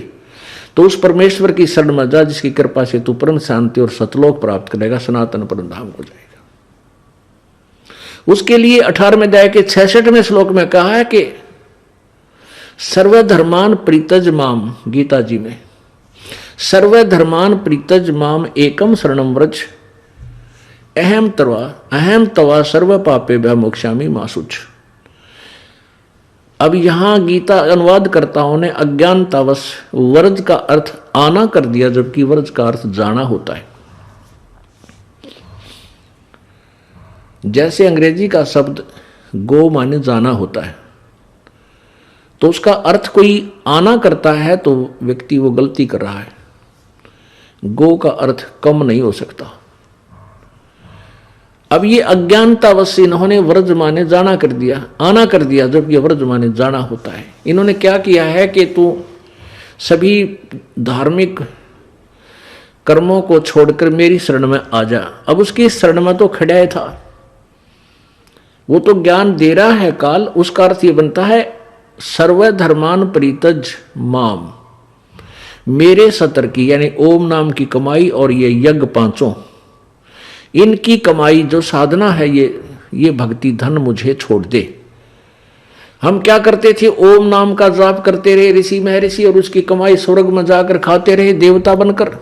तो उस परमेश्वर की शरण में जा, जिसकी कृपा से तू परम शांति और सतलोक प्राप्त करेगा, सनातन परम धाम को जाएगा। उसके लिए 18वें अध्याय के 66वें श्लोक में कहा है कि सर्वधर्मान प्रीतज माम, गीता जी में सर्वधर्मान प्रीतज माम एकम शरणम व्रज अहम तवा सर्व पापे भय मोक्षामि मासुच। अब यहां गीता अनुवादकर्ताओं ने अज्ञानतावश व्रज का अर्थ आना कर दिया, जबकि व्रज का अर्थ जाना होता है। जैसे अंग्रेजी का शब्द गो माने जाना होता है, तो उसका अर्थ कोई आना करता है तो व्यक्ति वो गलती कर रहा है। गो का अर्थ कम नहीं हो सकता। अब ये अज्ञानतावश इन्होंने व्रज माने जाना कर दिया, आना कर दिया, जब ये व्रज माने जाना होता है। इन्होंने क्या किया है कि तू सभी धार्मिक कर्मों को छोड़कर मेरी शरण में आ जा। अब उसकी शरण में तो खड़ा था, वो तो ज्ञान दे रहा है काल। उसका अर्थ ये बनता है सर्वधर्मान प्रीतज माम, मेरे सतर की यानी ओम नाम की कमाई और ये यज्ञ 5 इनकी कमाई जो साधना है, ये भक्ति धन मुझे छोड़ दे। हम क्या करते थे? ओम नाम का जाप करते रहे ऋषि महर्षि, और उसकी कमाई स्वर्ग में जाकर खाते रहे देवता बनकर।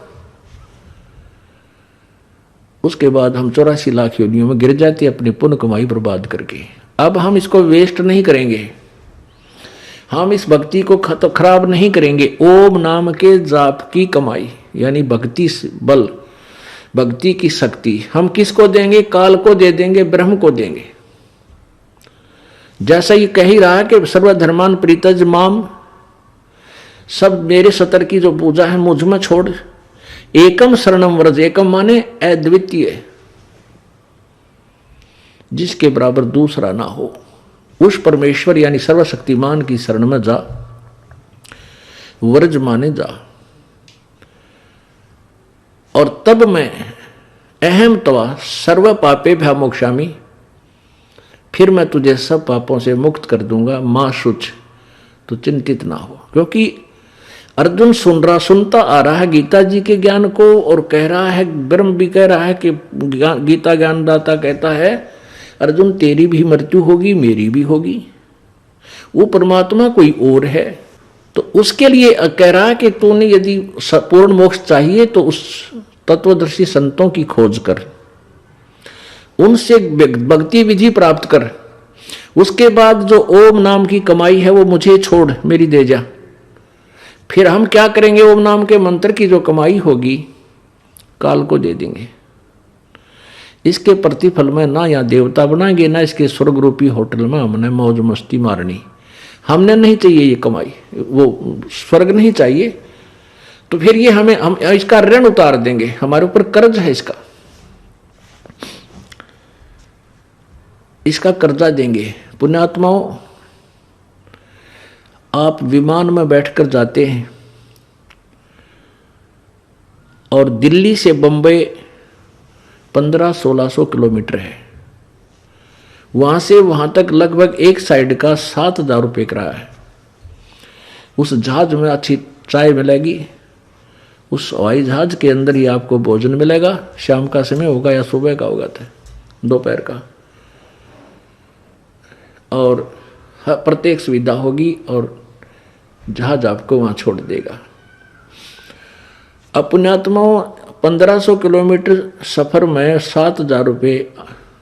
उसके बाद हम 84 लाख योनियों में गिर जाते अपनी पुण्य कमाई बर्बाद करके। अब हम इसको वेस्ट नहीं करेंगे, हम इस भक्ति को खराब नहीं करेंगे। ओम नाम के जाप की कमाई यानी भक्ति बल, भक्ति की शक्ति हम किसको देंगे? काल को दे देंगे, ब्रह्म को देंगे। जैसा ये कह ही रहा है कि सर्वधर्मान प्रीतज माम, सब मेरे सतर की जो पूजा है मुझ में छोड़। एकम शरणम व्रज, एकम माने अद्वितीय, जिसके बराबर दूसरा ना हो, उस परमेश्वर यानी सर्वशक्तिमान की शरण में जा। व्रज माने जा। और तब मैं अहम तवा सर्व पापे भ्यामोक्षामि, फिर मैं तुझे सब पापों से मुक्त कर दूंगा। मां शुच, तो चिंतित ना हो। क्योंकि अर्जुन सुनता आ रहा है गीता जी के ज्ञान को और कह रहा है, ब्रह्म भी कह रहा है कि गीता ज्ञानदाता कहता है अर्जुन तेरी भी मृत्यु होगी, मेरी भी होगी। वो परमात्मा कोई और है, तो उसके लिए कह रहा है कि तूने यदि पूर्ण मोक्ष चाहिए तो उस तत्वदर्शी संतों की खोज कर, उनसे भक्ति विधि प्राप्त कर। उसके बाद जो ओम नाम की कमाई है वो मुझे छोड़, मेरी दे जा। फिर हम क्या करेंगे? ओम नाम के मंत्र की जो कमाई होगी काल को दे देंगे। इसके प्रतिफल में ना यहाँ देवता बनाएंगे, ना इसके स्वर्ग रूपी होटल में हमने मौज मस्ती मारनी। हमने नहीं चाहिए ये कमाई, वो स्वर्ग नहीं चाहिए। तो फिर ये हम इसका ऋण उतार देंगे, हमारे ऊपर कर्ज है इसका कर्जा देंगे। पुण्यात्माओं, आप विमान में बैठकर जाते हैं और दिल्ली से बंबई 1500-1600 किलोमीटर है, वहां से वहां तक लगभग एक साइड का 7000 रुपये किराया है। उस जहाज में अच्छी चाय मिलेगी, उस हवाई जहाज के अंदर ही आपको भोजन मिलेगा। शाम का समय होगा या सुबह का होगा, था दोपहर का, और प्रत्येक सुविधा होगी और जहाज आपको वहां छोड़ देगा। पुण्यात्माओं, 1500 किलोमीटर सफर में 7000 रुपये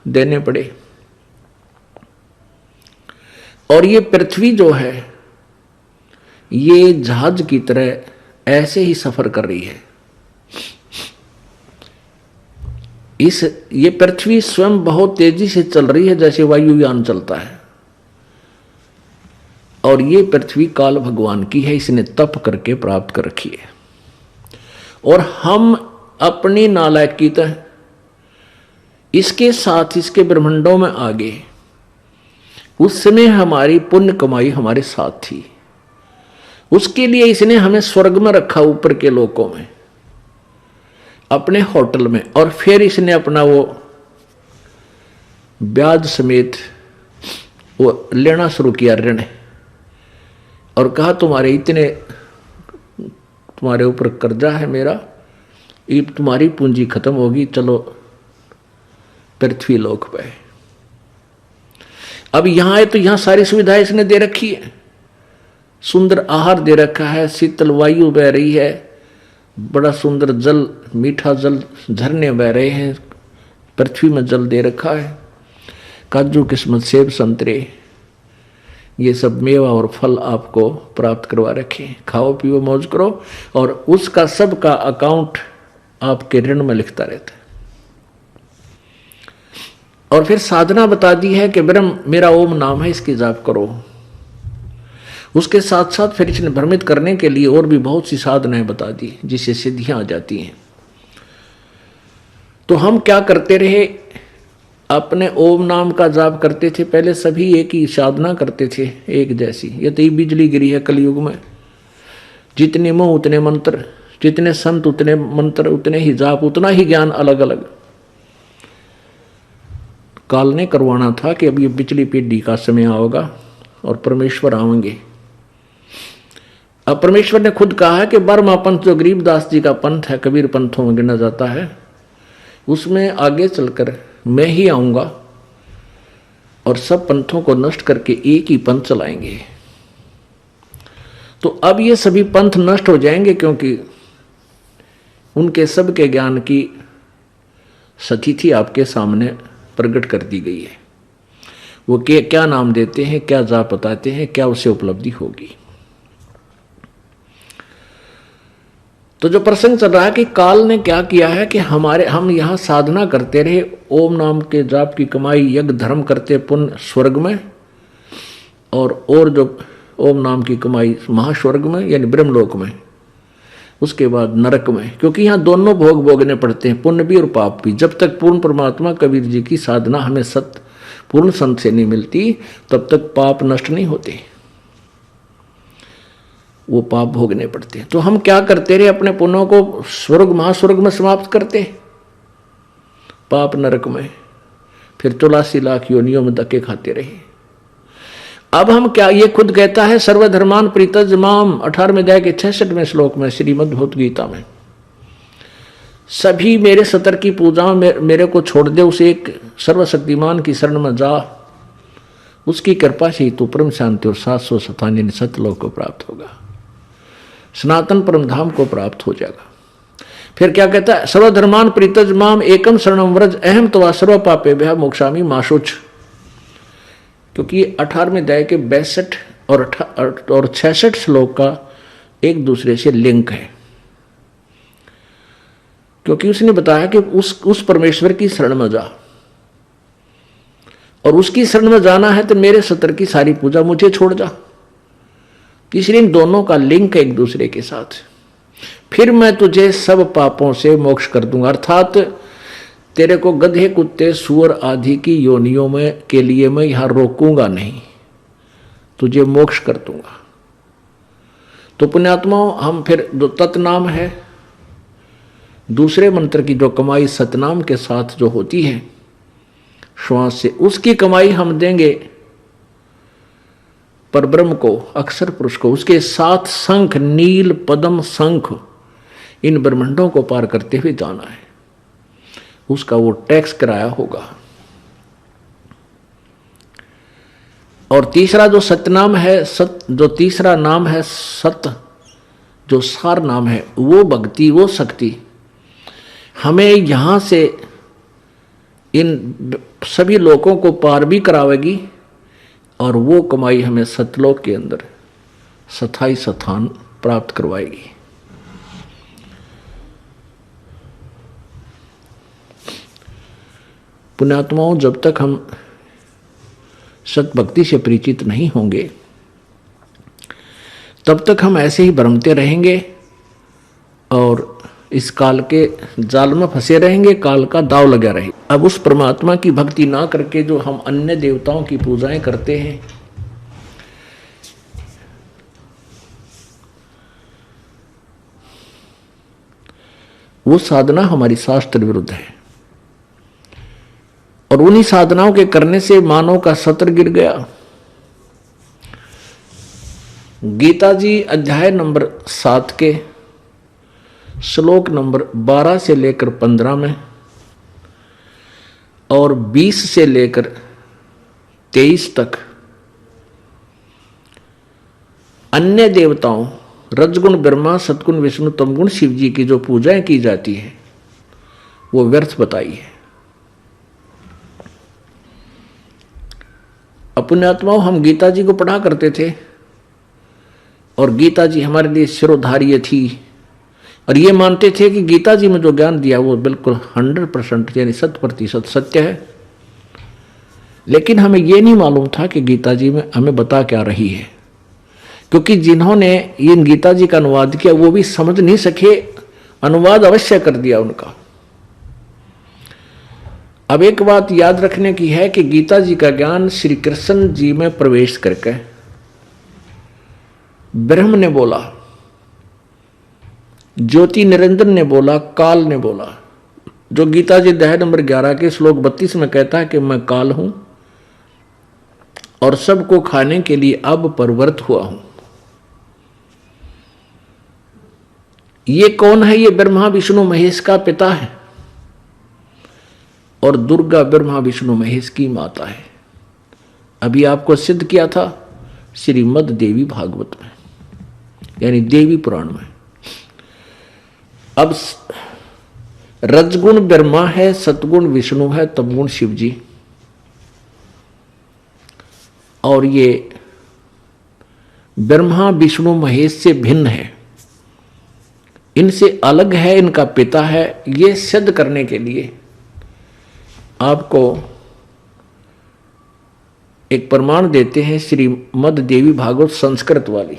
देने पड़े। और ये पृथ्वी जो है ये जहाज की तरह ऐसे ही सफर कर रही है। ये पृथ्वी स्वयं बहुत तेजी से चल रही है, जैसे वायुयान चलता है। और ये पृथ्वी काल भगवान की है, इसने तप करके प्राप्त कर रखी है। और हम अपनी नालायकी इसके साथ इसके ब्रह्मांडों में आगे, उस समय हमारी पुण्य कमाई हमारे साथ थी, उसके लिए इसने हमें स्वर्ग में रखा, ऊपर के लोकों में, अपने होटल में। और फिर इसने अपना वो ब्याज समेत वो लेना शुरू किया ऋण, और कहा तुम्हारे ऊपर कर्जा है मेरा, ये तुम्हारी पूंजी खत्म होगी, चलो पृथ्वी लोक पे। अब यहां है तो यहां सारी सुविधाएं इसने दे रखी है, सुंदर आहार दे रखा है, शीतल वायु बह रही है, बड़ा सुंदर जल, मीठा जल, झरने बह रहे हैं, पृथ्वी में जल दे रखा है, काजू किस्मत सेब संतरे, ये सब मेवा और फल आपको प्राप्त करवा रखे। खाओ पियो मौज करो, और उसका सब का अकाउंट आपके ऋण में लिखता रहता है। और फिर साधना बता दी है कि ब्रह्म मेरा ओम नाम है, इसकी जाप करो। उसके साथ साथ फिर इसने भ्रमित करने के लिए और भी बहुत सी साधनाएं बता दी, जिससे सिद्धियां आ जाती हैं। तो हम क्या करते रहे? अपने ओम नाम का जाप करते थे। पहले सभी एक ही साधना करते थे, एक जैसी। ये तो बिजली गिरी है कलयुग में, जितने मुंह उतने मंत्र, जितने संत उतने मंत्र, उतने ही जाप, उतना ही ज्ञान अलग अलग। काल ने करवाना था कि अब ये बिजली पीढ़ी का समय आओगा और परमेश्वर आएंगे। अब परमेश्वर ने खुद कहा है कि 12वां पंथ जो गरीबदास जी का पंथ है, कबीर पंथों में गिना जाता है, उसमें आगे चलकर मैं ही आऊंगा और सब पंथों को नष्ट करके एक ही पंथ चलाएंगे। तो अब ये सभी पंथ नष्ट हो जाएंगे, क्योंकि उनके सबके ज्ञान की सतिथि आपके सामने प्रकट कर दी गई है। वो क्या नाम देते हैं, क्या जाप बताते हैं, क्या उसे उपलब्धि होगी। तो जो प्रसंग चल रहा है कि काल ने क्या किया है कि हम यहाँ साधना करते रहे, ओम नाम के जाप की कमाई, यज्ञ धर्म करते पुण्य स्वर्ग में, और जो ओम नाम की कमाई महास्वर्ग में यानी ब्रह्मलोक में, उसके बाद नरक में, क्योंकि यहाँ दोनों भोग भोगने पड़ते हैं, पुण्य भी और पाप भी। जब तक पूर्ण परमात्मा कबीर जी की साधना हमें पूर्ण संत से नहीं मिलती, तब तक पाप नष्ट नहीं होते, वो पाप भोगने पड़ते हैं। तो हम क्या करते रहे, अपने पुण्यों को स्वर्ग महास्वर्ग में समाप्त करते, पाप नरक में, फिर 84 लाख योनियों में धक्के खाते रहे। अब हम क्या, ये खुद कहता है सर्वधर्मान प्रीतज माम 18वें अध्याय के 66वें श्लोक में श्रीमद् भगवत गीता में, सभी मेरे सतर की पूजा मेरे को छोड़ दे, उसे एक सर्वशक्तिमान की शरण में जा, उसकी कृपा से ही तू परम शांति और 757 सतलोक को प्राप्त होगा, सनातन परम धाम को प्राप्त हो जाएगा। फिर क्या कहता है, सर्वधर्मान प्रीतज माम एकम शरणम व्रज अहम तवा सर्व पापे भ्या मोक्षामि माशुच। क्योंकि 18वें अध्याय के 62 और 66 श्लोक का एक दूसरे से लिंक है, क्योंकि उसने बताया कि उस परमेश्वर की शरण में जा, और उसकी शरण में जाना है तो मेरे सतर की सारी पूजा मुझे छोड़ जा। इसलिए इन दोनों का लिंक है एक दूसरे के साथ। फिर मैं तुझे सब पापों से मोक्ष कर दूंगा, अर्थात तेरे को गधे कुत्ते सूअर आदि की योनियों में के लिए मैं यहां रोकूंगा नहीं, तुझे मोक्ष कर दूंगा। तो पुण्यात्माओं, हम फिर जो तत्नाम है, दूसरे मंत्र की जो कमाई सतनाम के साथ जो होती है श्वास से, उसकी कमाई हम देंगे पर ब्रह्म को, अक्षर पुरुष को, उसके साथ शंख नील पद्म शंख इन ब्रह्मांडों को पार करते हुए जाना है, उसका वो टैक्स कराया होगा। और तीसरा जो सतनाम है, जो तीसरा नाम है सत, जो सार नाम है, वो भक्ति, वो शक्ति हमें यहां से इन सभी लोगों को पार भी करावेगी, और वो कमाई हमें सतलोक के अंदर स्थायी स्थान प्राप्त करवाएगी। पुण्यात्माओं, जब तक हम सत भक्ति से परिचित नहीं होंगे, तब तक हम ऐसे ही भ्रमते रहेंगे और इस काल के जाल में फंसे रहेंगे, काल का दाव लगा रहे। अब उस परमात्मा की भक्ति ना करके जो हम अन्य देवताओं की पूजाएं करते हैं, वो साधना हमारी शास्त्र विरुद्ध है, और उन्हीं साधनाओं के करने से मानव का सत्र गिर गया। गीता जी अध्याय नंबर 7 के श्लोक नंबर 12 से लेकर 15 में और 20 से लेकर 23 तक अन्य देवताओं रजगुण ब्रह्मा, सतगुण विष्णु, तमगुण शिव जी की जो पूजाएं की जाती है वो व्यर्थ बताई है। पुण्यात्माओं, हम गीता जी को पढ़ा करते थे और गीता जी हमारे लिए शिरोधार्य थी, और ये मानते थे कि गीता जी में जो ज्ञान दिया वो बिल्कुल 100% यानी 100% सत्य है। लेकिन हमें ये नहीं मालूम था कि गीता जी में हमें बता क्या रही है, क्योंकि जिन्होंने इन गीता जी का अनुवाद किया वो भी समझ नहीं सके, अनुवाद अवश्य कर दिया उनका। अब एक बात याद रखने की है कि गीता जी का ज्ञान श्री कृष्ण जी में प्रवेश करके ब्रह्म ने बोला, ज्योति निरंजन ने बोला, काल ने बोला। जो गीता जी अध्याय नंबर 11 के श्लोक 32 में कहता है कि मैं काल हूं और सबको खाने के लिए अब प्रवृत्त हुआ हूं। ये कौन है? ये ब्रह्मा विष्णु महेश का पिता है और दुर्गा ब्रह्मा विष्णु महेश की माता है। अभी आपको सिद्ध किया था श्रीमद् देवी भागवत में, यानी देवी पुराण में। अब रजगुण ब्रह्मा है, सतगुण विष्णु है, तमगुण शिव जी। और ये ब्रह्मा विष्णु महेश से भिन्न है, इनसे अलग है, इनका पिता है, ये सिद्ध करने के लिए आपको एक प्रमाण देते हैं श्रीमद् देवी भागवत संस्कृत वाली।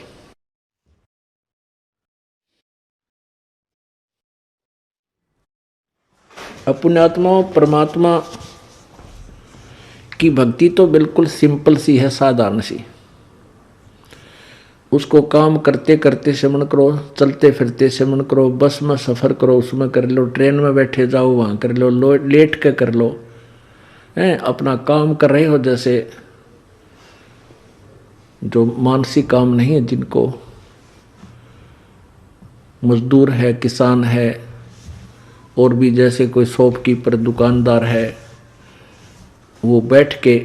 पुण्यात्माओं, परमात्मा की भक्ति तो बिल्कुल सिंपल सी है, साधारण सी। उसको काम करते करते सिमरण करो, चलते फिरते सिमरण करो, बस में सफ़र करो उसमें कर लो, ट्रेन में बैठे जाओ वहाँ कर लो, लेट के कर लो, अपना काम कर रहे हो। जैसे जो मानसिक काम नहीं है, जिनको मजदूर है, किसान है, और भी जैसे कोई शॉपकीपर दुकानदार है, वो बैठ के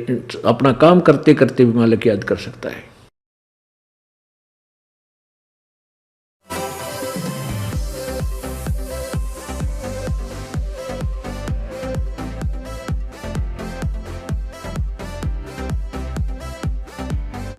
अपना काम करते करते भी मालिक याद कर सकता है।